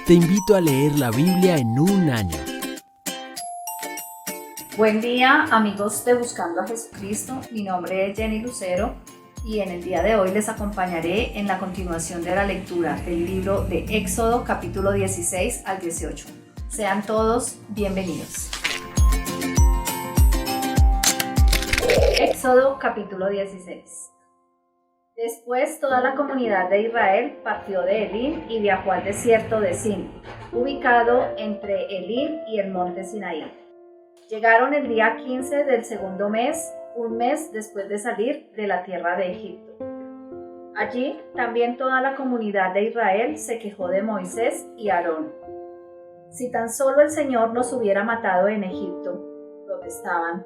Te invito a leer la Biblia en un año. Buen día, amigos de Buscando a Jesucristo. Mi nombre es Jenny Lucero y en el día de hoy les acompañaré en la continuación de la lectura del libro de Éxodo capítulo 16 al 18. Sean todos bienvenidos. Éxodo capítulo 16. Después toda la comunidad de Israel partió de Elim y viajó al desierto de Sin, ubicado entre Elim y el monte Sinaí. Llegaron el día 15 del segundo mes, un mes después de salir de la tierra de Egipto. Allí también toda la comunidad de Israel se quejó de Moisés y Aarón. Si tan solo el Señor nos hubiera matado en Egipto, protestaban.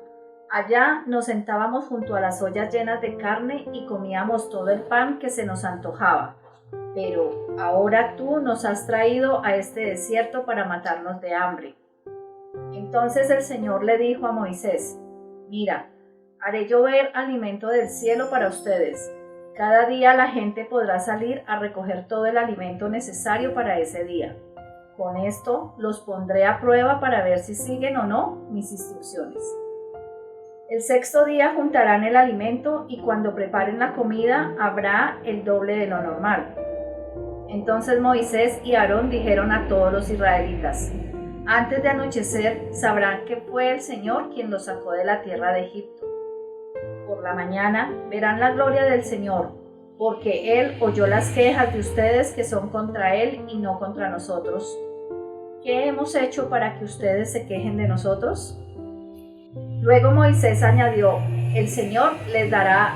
Allá nos sentábamos junto a las ollas llenas de carne y comíamos todo el pan que se nos antojaba. Pero ahora tú nos has traído a este desierto para matarnos de hambre. Entonces el Señor le dijo a Moisés: Mira, haré llover alimento del cielo para ustedes. Cada día la gente podrá salir a recoger todo el alimento necesario para ese día. Con esto los pondré a prueba para ver si siguen o no mis instrucciones. El sexto día juntarán el alimento y cuando preparen la comida habrá el doble de lo normal. Entonces Moisés y Aarón dijeron a todos los israelitas: Antes de anochecer sabrán que fue el Señor quien los sacó de la tierra de Egipto. Por la mañana verán la gloria del Señor, porque Él oyó las quejas de ustedes que son contra Él y no contra nosotros. ¿Qué hemos hecho para que ustedes se quejen de nosotros? Luego Moisés añadió: El Señor les dará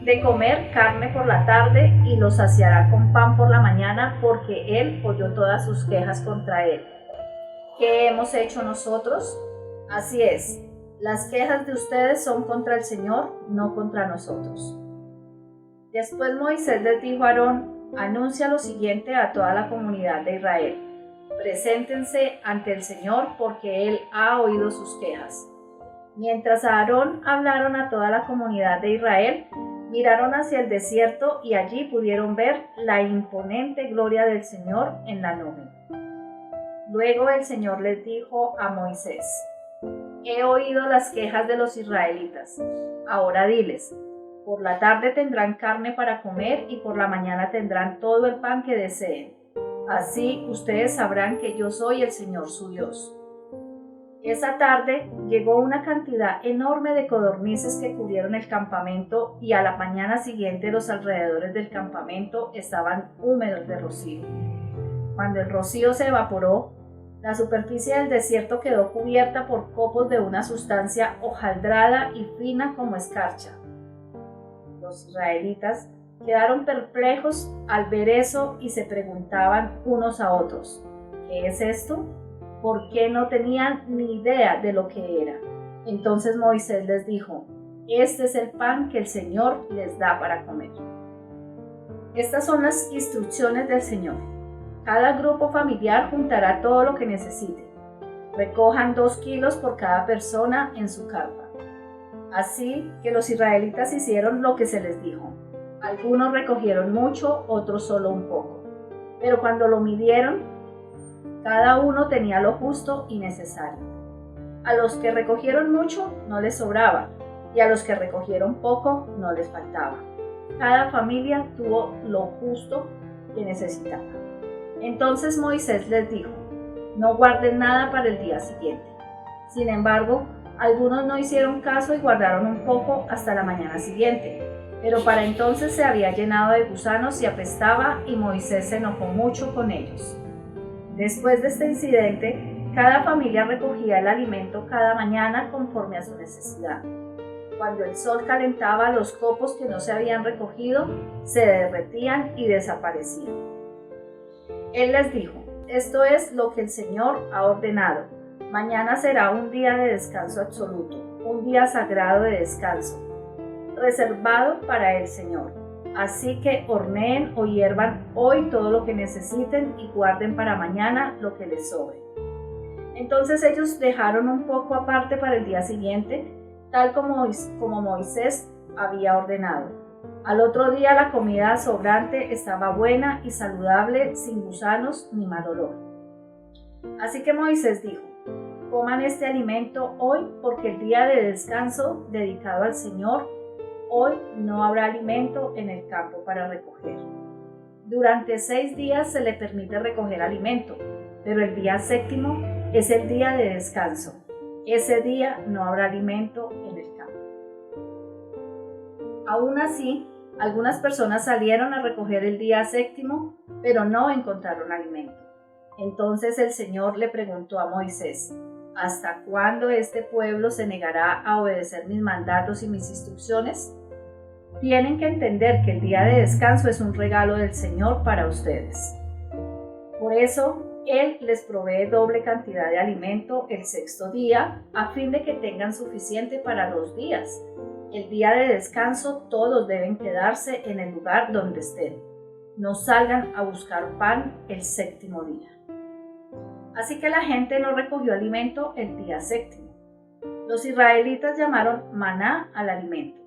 de comer carne por la tarde y los saciará con pan por la mañana, porque Él oyó todas sus quejas contra Él. ¿Qué hemos hecho nosotros? Así es, las quejas de ustedes son contra el Señor, no contra nosotros. Después Moisés les dijo a Aarón: Anuncia lo siguiente a toda la comunidad de Israel: Preséntense ante el Señor, porque Él ha oído sus quejas. Mientras a Aarón hablaron a toda la comunidad de Israel, miraron hacia el desierto y allí pudieron ver la imponente gloria del Señor en la nube. Luego el Señor les dijo a Moisés: He oído las quejas de los israelitas. Ahora diles: por la tarde tendrán carne para comer y por la mañana tendrán todo el pan que deseen. Así ustedes sabrán que yo soy el Señor su Dios. Esa tarde llegó una cantidad enorme de codornices que cubrieron el campamento y a la mañana siguiente los alrededores del campamento estaban húmedos de rocío. Cuando el rocío se evaporó, la superficie del desierto quedó cubierta por copos de una sustancia hojaldrada y fina como escarcha. Los israelitas quedaron perplejos al ver eso y se preguntaban unos a otros: ¿qué es esto? ¿Por qué no tenían ni idea de lo que era? Entonces Moisés les dijo: Este es el pan que el Señor les da para comer. Estas son las instrucciones del Señor. Cada grupo familiar juntará todo lo que necesite. Recojan 2 kilos por cada persona en su carpa. Así que los israelitas hicieron lo que se les dijo. Algunos recogieron mucho, otros solo un poco. Pero cuando lo midieron, cada uno tenía lo justo y necesario. A los que recogieron mucho no les sobraba, y a los que recogieron poco no les faltaba. Cada familia tuvo lo justo que necesitaba. Entonces Moisés les dijo: No guarden nada para el día siguiente. Sin embargo, algunos no hicieron caso y guardaron un poco hasta la mañana siguiente. Pero para entonces se había llenado de gusanos y apestaba, y Moisés se enojó mucho con ellos. Después de este incidente, cada familia recogía el alimento cada mañana conforme a su necesidad. Cuando el sol calentaba, los copos que no se habían recogido se derretían y desaparecían. Él les dijo: Esto es lo que el Señor ha ordenado. Mañana será un día de descanso absoluto, un día sagrado de descanso, reservado para el Señor. Así que horneen o hiervan hoy todo lo que necesiten y guarden para mañana lo que les sobre. Entonces ellos dejaron un poco aparte para el día siguiente, tal como Moisés había ordenado. Al otro día la comida sobrante estaba buena y saludable, sin gusanos ni mal olor. Así que Moisés dijo: coman este alimento hoy, porque el día de descanso dedicado al Señor, hoy no habrá alimento en el campo para recoger. Durante 6 días se le permite recoger alimento, pero el día séptimo es el día de descanso. Ese día no habrá alimento en el campo. Aún así, algunas personas salieron a recoger el día séptimo, pero no encontraron alimento. Entonces el Señor le preguntó a Moisés: ¿hasta cuándo este pueblo se negará a obedecer mis mandatos y mis instrucciones? Tienen que entender que el día de descanso es un regalo del Señor para ustedes. Por eso, Él les provee doble cantidad de alimento el 6º día, a fin de que tengan suficiente para 2 días. El día de descanso todos deben quedarse en el lugar donde estén. No salgan a buscar pan el 7º día. Así que la gente no recogió alimento el día 7º. Los israelitas llamaron maná al alimento.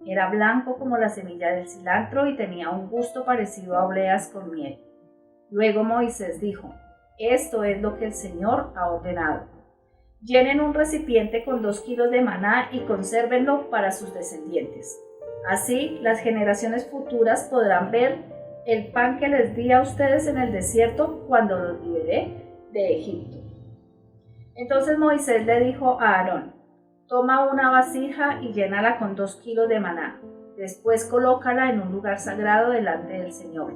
Era blanco como la semilla del cilantro y tenía un gusto parecido a obleas con miel. Luego Moisés dijo: esto es lo que el Señor ha ordenado. Llenen un recipiente con 2 kilos de maná y consérvenlo para sus descendientes. Así, las generaciones futuras podrán ver el pan que les di a ustedes en el desierto cuando los liberé de Egipto. Entonces Moisés le dijo a Aarón: toma una vasija y llénala con 2 kilos de maná. Después colócala en un lugar sagrado delante del Señor,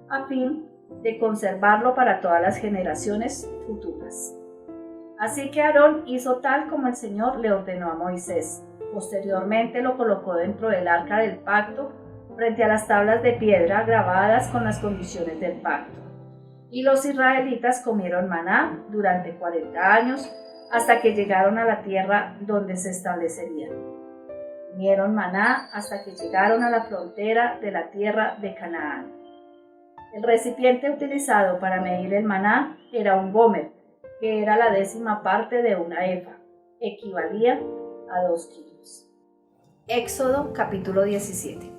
a fin de conservarlo para todas las generaciones futuras. Así que Aarón hizo tal como el Señor le ordenó a Moisés. Posteriormente lo colocó dentro del arca del pacto, frente a las tablas de piedra grabadas con las condiciones del pacto. Y los israelitas comieron maná durante 40 años, hasta que llegaron a la tierra donde se establecerían. Comieron maná hasta que llegaron a la frontera de la tierra de Canaán. El recipiente utilizado para medir el maná era un gomer, que era la 10ª parte de una efa, equivalía a 2 kilos. Éxodo capítulo 17.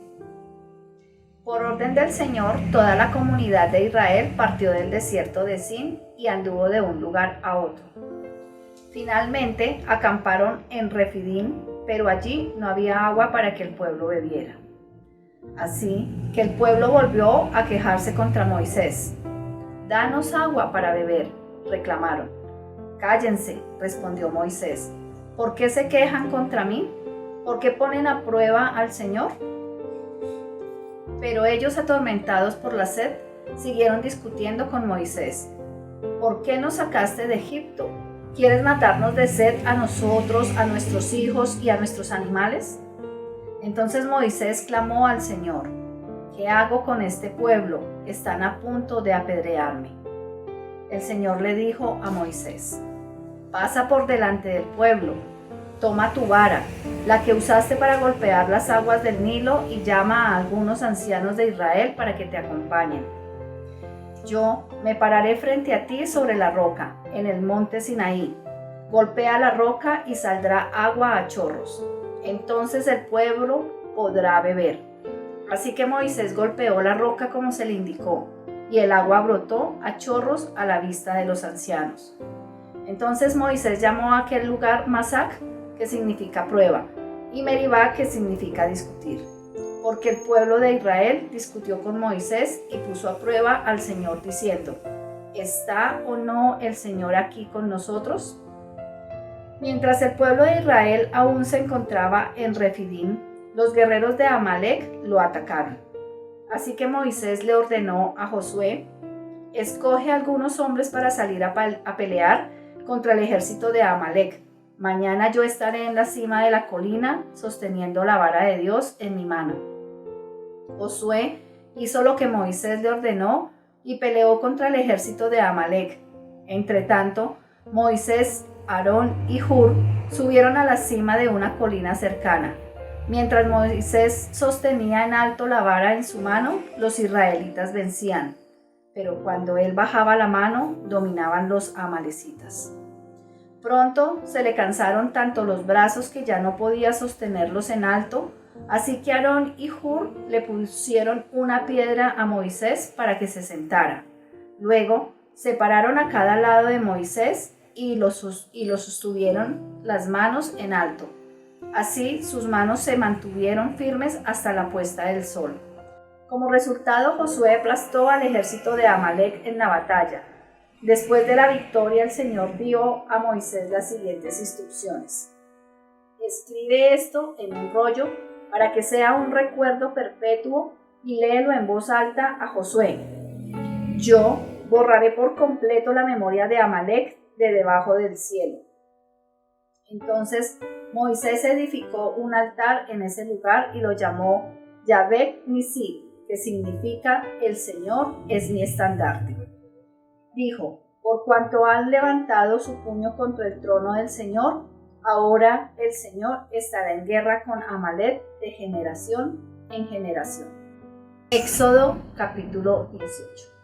Por orden del Señor, toda la comunidad de Israel partió del desierto de Sin y anduvo de un lugar a otro. Finalmente acamparon en Refidim, pero allí no había agua para que el pueblo bebiera. Así que el pueblo volvió a quejarse contra Moisés. «Danos agua para beber», reclamaron. «Cállense», respondió Moisés. «¿Por qué se quejan contra mí? ¿Por qué ponen a prueba al Señor?». Pero ellos, atormentados por la sed, siguieron discutiendo con Moisés. «¿Por qué nos sacaste de Egipto? ¿Quieres matarnos de sed a nosotros, a nuestros hijos y a nuestros animales?». Entonces Moisés clamó al Señor: «¿Qué hago con este pueblo? Están a punto de apedrearme». El Señor le dijo a Moisés: «Pasa por delante del pueblo, toma tu vara, la que usaste para golpear las aguas del Nilo, y llama a algunos ancianos de Israel para que te acompañen. Yo me pararé frente a ti sobre la roca, en el monte Sinaí. Golpea la roca y saldrá agua a chorros. Entonces el pueblo podrá beber». Así que Moisés golpeó la roca como se le indicó, y el agua brotó a chorros a la vista de los ancianos. Entonces Moisés llamó a aquel lugar Masac, que significa prueba, y Meribá, que significa discutir, porque el pueblo de Israel discutió con Moisés y puso a prueba al Señor diciendo: ¿está o no el Señor aquí con nosotros? Mientras el pueblo de Israel aún se encontraba en Refidim, los guerreros de Amalec lo atacaron. Así que Moisés le ordenó a Josué: «Escoge algunos hombres para salir a pelear contra el ejército de Amalec. Mañana yo estaré en la cima de la colina sosteniendo la vara de Dios en mi mano». Josué hizo lo que Moisés le ordenó y peleó contra el ejército de Amalec. Entretanto, Moisés, Aarón y Hur subieron a la cima de una colina cercana. Mientras Moisés sostenía en alto la vara en su mano, los israelitas vencían, pero cuando él bajaba la mano, dominaban los amalecitas. Pronto se le cansaron tanto los brazos que ya no podía sostenerlos en alto, así que Aarón y Hur le pusieron una piedra a Moisés para que se sentara. Luego separaron a cada lado de Moisés y lo sostuvieron las manos en alto. Así sus manos se mantuvieron firmes hasta la puesta del sol. Como resultado, Josué aplastó al ejército de Amalec en la batalla. Después de la victoria, el Señor dio a Moisés las siguientes instrucciones. Escribe esto en un rollo para que sea un recuerdo perpetuo y léelo en voz alta a Josué. Yo borraré por completo la memoria de Amalec de debajo del cielo. Entonces Moisés edificó un altar en ese lugar y lo llamó Yahvé Nissi, que significa el Señor es mi estandarte. Dijo, por cuanto han levantado su puño contra el trono del Señor, ahora el Señor estará en guerra con Amalec de generación en generación. Éxodo capítulo 18.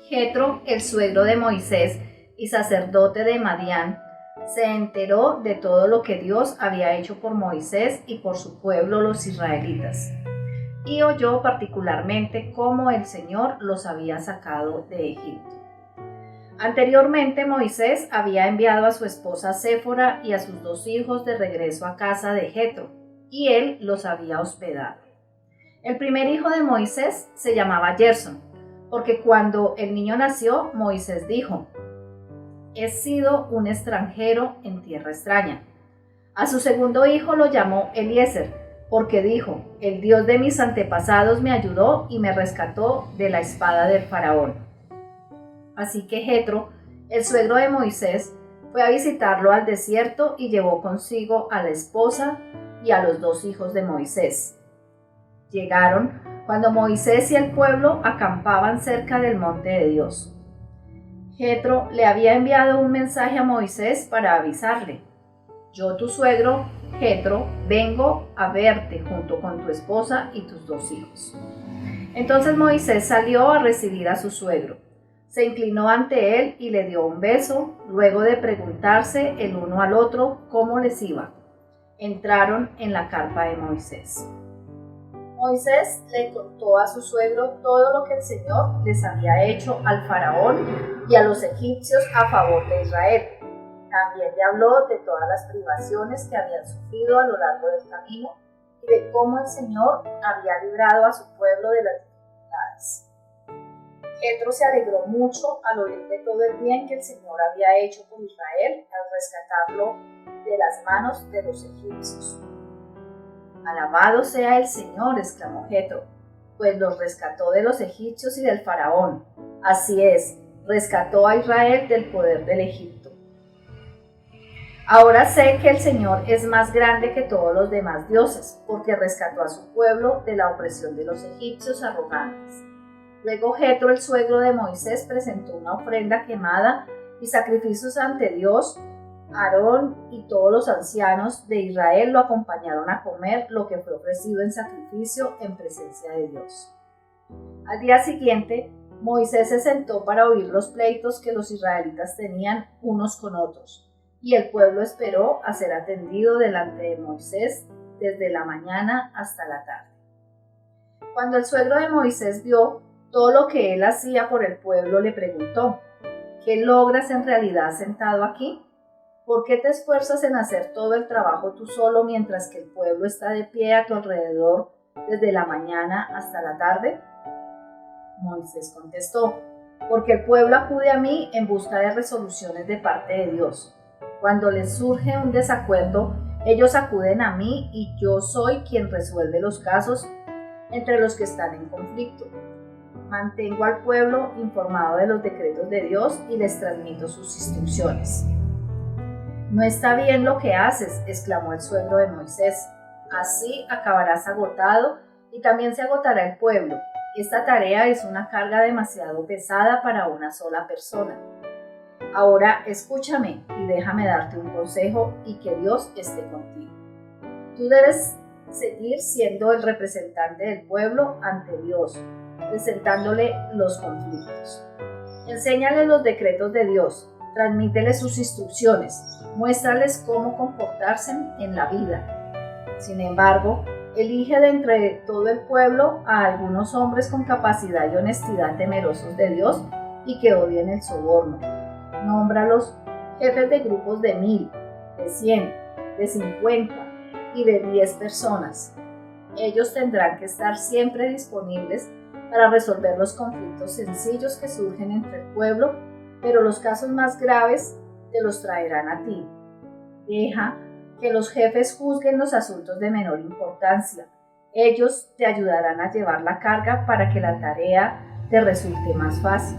Jetro, el suegro de Moisés y sacerdote de Madián, se enteró de todo lo que Dios había hecho por Moisés y por su pueblo los israelitas, y oyó particularmente cómo el Señor los había sacado de Egipto. Anteriormente Moisés había enviado a su esposa Séfora y a sus 2 hijos de regreso a casa de Jetro, y él los había hospedado. El primer hijo de Moisés se llamaba Gerson, porque cuando el niño nació, Moisés dijo, he sido un extranjero en tierra extraña. A su segundo hijo lo llamó Eliezer, porque dijo, el Dios de mis antepasados me ayudó y me rescató de la espada del faraón. Así que Jetro, el suegro de Moisés, fue a visitarlo al desierto y llevó consigo a la esposa y a los 2 hijos de Moisés. Llegaron cuando Moisés y el pueblo acampaban cerca del monte de Dios. Jetro le había enviado un mensaje a Moisés para avisarle, yo tu suegro, Jetro, vengo a verte junto con tu esposa y tus 2 hijos. Entonces Moisés salió a recibir a su suegro. Se inclinó ante él y le dio un beso, luego de preguntarse el uno al otro cómo les iba. Entraron en la carpa de Moisés. Moisés le contó a su suegro todo lo que el Señor les había hecho al faraón y a los egipcios a favor de Israel. También le habló de todas las privaciones que habían sufrido a lo largo del camino y de cómo el Señor había librado a su pueblo de las dificultades. Jetro se alegró mucho al oír de todo el bien que el Señor había hecho por Israel al rescatarlo de las manos de los egipcios. Alabado sea el Señor, exclamó Jetro, pues los rescató de los egipcios y del faraón. Así es, rescató a Israel del poder del Egipto. Ahora sé que el Señor es más grande que todos los demás dioses, porque rescató a su pueblo de la opresión de los egipcios arrogantes. Luego Jetro, el suegro de Moisés, presentó una ofrenda quemada y sacrificios ante Dios. Aarón y todos los ancianos de Israel lo acompañaron a comer lo que fue ofrecido en sacrificio en presencia de Dios. Al día siguiente, Moisés se sentó para oír los pleitos que los israelitas tenían unos con otros, y el pueblo esperó a ser atendido delante de Moisés desde la mañana hasta la tarde. Cuando el suegro de Moisés vio todo lo que él hacía por el pueblo, le preguntó, ¿qué logras en realidad sentado aquí? ¿Por qué te esfuerzas en hacer todo el trabajo tú solo mientras que el pueblo está de pie a tu alrededor desde la mañana hasta la tarde? Moisés contestó, porque el pueblo acude a mí en busca de resoluciones de parte de Dios. Cuando les surge un desacuerdo, ellos acuden a mí y yo soy quien resuelve los casos entre los que están en conflicto. Mantengo al pueblo informado de los decretos de Dios y les transmito sus instrucciones. No está bien lo que haces, exclamó el suegro de Moisés. Así acabarás agotado y también se agotará el pueblo. Esta tarea es una carga demasiado pesada para una sola persona. Ahora escúchame y déjame darte un consejo y que Dios esté contigo. Tú debes seguir siendo el representante del pueblo ante Dios, presentándole los conflictos. Enséñale los decretos de Dios, transmítele sus instrucciones, muéstrales cómo comportarse en la vida. Sin embargo, elige de entre todo el pueblo a algunos hombres con capacidad y honestidad temerosos de Dios y que odien el soborno. Nómbralos jefes de grupos de 1000, de 100, de 50 y de 10 personas. Ellos tendrán que estar siempre disponibles para resolver los conflictos sencillos que surgen entre el pueblo, pero los casos más graves te los traerán a ti. Deja que los jefes juzguen los asuntos de menor importancia. Ellos te ayudarán a llevar la carga para que la tarea te resulte más fácil.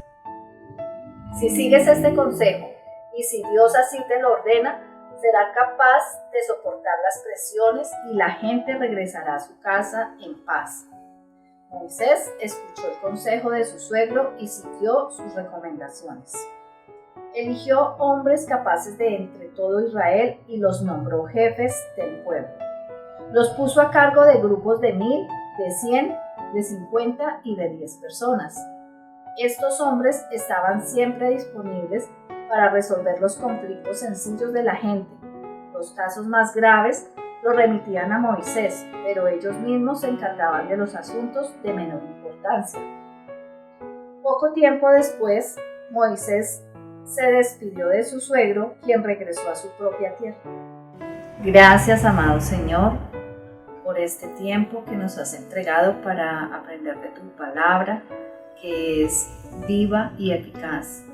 Si sigues este consejo y si Dios así te lo ordena, será capaz de soportar las presiones y la gente regresará a su casa en paz. Moisés escuchó el consejo de su suegro y siguió sus recomendaciones. Eligió hombres capaces de entre todo Israel y los nombró jefes del pueblo. Los puso a cargo de grupos de 1000, de 100, de 50 y de 10 personas. Estos hombres estaban siempre disponibles para resolver los conflictos sencillos de la gente. Los casos más graves los remitían a Moisés, pero ellos mismos se encargaban de los asuntos de menor importancia. Poco tiempo después, Moisés se despidió de su suegro, quien regresó a su propia tierra. Gracias, amado Señor, por este tiempo que nos has entregado para aprender de tu palabra, que es viva y eficaz,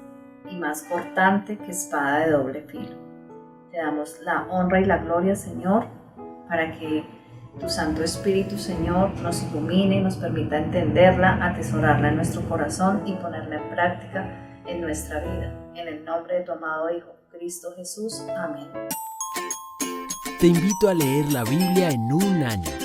y más cortante que espada de doble filo. Te damos la honra y la gloria, Señor, para que tu Santo Espíritu, Señor, nos ilumine y nos permita entenderla, atesorarla en nuestro corazón y ponerla en práctica en nuestra vida. En el nombre de tu amado Hijo, Cristo Jesús. Amén. Te invito a leer la Biblia en un año.